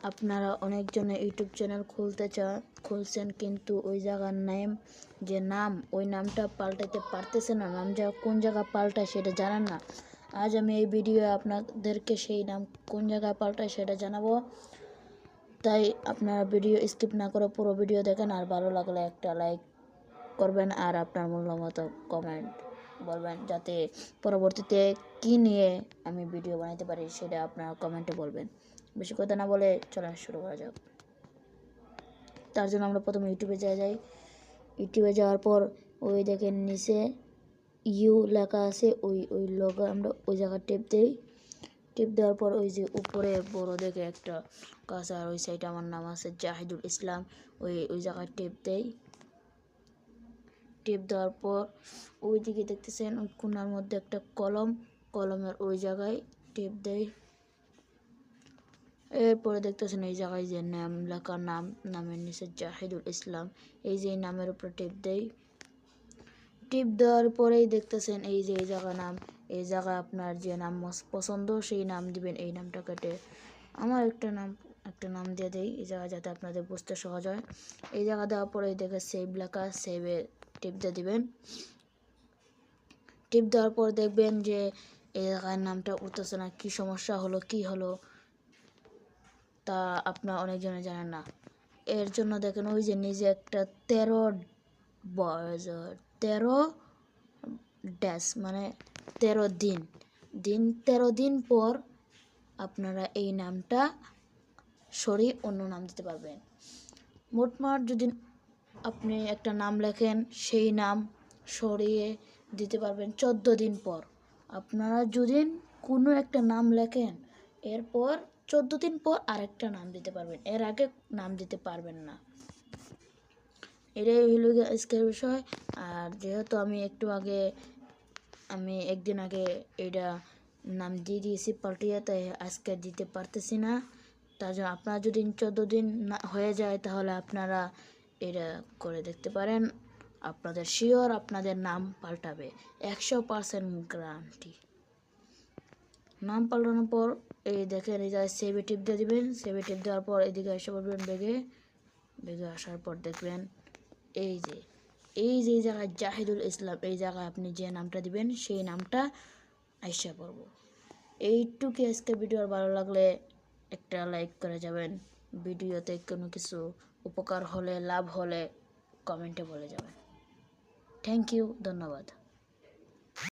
আপনারা অনেকজনে YouTube channel খুলছেন, কিন্তু ওই জায়গার নাম ওই নামটা পাল্টাতে পারতেছে না। নাম কোন জায়গা পাল্টায় সেটা জানেন না। আজ আমি এই ভিডিও আপনাদেরকে সেই নাম কোন জায়গায় পাল্টায় সেটা জানাবো। তাই আপনারা ভিডিও স্কিপ না করে পুরো ভিডিও দেখেন, আর ভালো লাগলে একটা লাইক করবেন আর আপনার মূল্যমত কমেন্ট বলবেন, যাতে পরবর্তীতে কি নিয়ে আমি ভিডিও বানাতে পারি সেটা আপনারা কমেন্টে বলবেন। বেশি কথা না বলে চলা শুরু করা যাক। তার জন্য আমরা প্রথমে ইউটিউবে যাই। ইউটিউবে যাওয়ার পর ওই দেখেন নিচে ইউ লেখা আছে, ওই লোগো আমরা ওই জায়গায় টিপ দেওয়ার পর ওই যে উপরে বড় দেখে একটা কাজ, আর ওই সাইডে আমার নাম আছে জাহিদুল ইসলাম, ওই জায়গায় টিপ দেওয়ার পর ওই দিকে দেখতেছেন ওই কোণার মধ্যে একটা কলমের ওই জায়গায় টিপ দেয়। এরপরে দেখতেছেন এই জায়গায় যে নাম লেখা, নামের নিচে জাহিদুল ইসলাম, এই যে নামের উপর টিপ দেওয়ার পরেই দেখতেছেন এই যে এই জায়গায় আপনার যে নাম পছন্দ সেই নাম দিবেন। এই নামটা কেটে আমার একটা নাম দিয়ে দেই এই জায়গায়, যাতে আপনাদের বুঝতে সহজ হয়। এই জায়গা দেওয়ার পরে দেখে সেভ লেখা, সেভে টিপ দিয়ে দিবেন। টিপ দেওয়ার পর দেখবেন যে এই জায়গায় নামটা উঠতেছে না। কি সমস্যা হলো, কি হলো তা আপনারা অনেকজনে জানেন না। এর জন্য দেখেন ওই যে নিজে একটা 13 ড্যাশ মানে 13 দিন পর আপনারা এই নামটা সরিয়ে অন্য নাম দিতে পারবেন। মোটমাট যদি আপনি একটা নাম লেখেন, সেই নাম সরিয়ে দিতে পারবেন 14 দিন পর। আপনারা যদি কোনো একটা নাম লেখেন, এরপর 14 দিন পর আরেকটা নাম দিতে পারবেন, এর আগে নাম দিতে পারবেন না। এটাই হলো আজকের বিষয়। আর যেহেতু আমি একদিন আগে এটা নাম দিয়ে দিয়েছি পাল্টিয়ে, তাই আজকে দিতে পারতেছি না। তার জন্য আপনারা যদি 14 দিন হয়ে যায়, তাহলে আপনারা এটা করে দেখতে পারেন। আপনাদের শিওর আপনাদের নাম পাল্টাবে, 100% গ্যারান্টি। নাম পাল্টানোর পর এই দেখেন এই জায়গায় সেভে টিপ দিয়ে দিবেন। সেভে টিপ দেওয়ার পর এদিকে এসে পড়বেন বেগে আসার পর দেখবেন এই যে জায়গায় জাহিদুল ইসলাম, এই জায়গায় আপনি যে নামটা দিবেন সেই নামটা আইসা পড়ব। এইটুকু আজকে ভিডিও ভালো লাগলে একটা লাইক করে যাবেন। ভিডিওতে কোনো কিছু উপকার হলে, লাভ হলে কমেন্টে বলে যাবেন। থ্যাংক ইউ, ধন্যবাদ।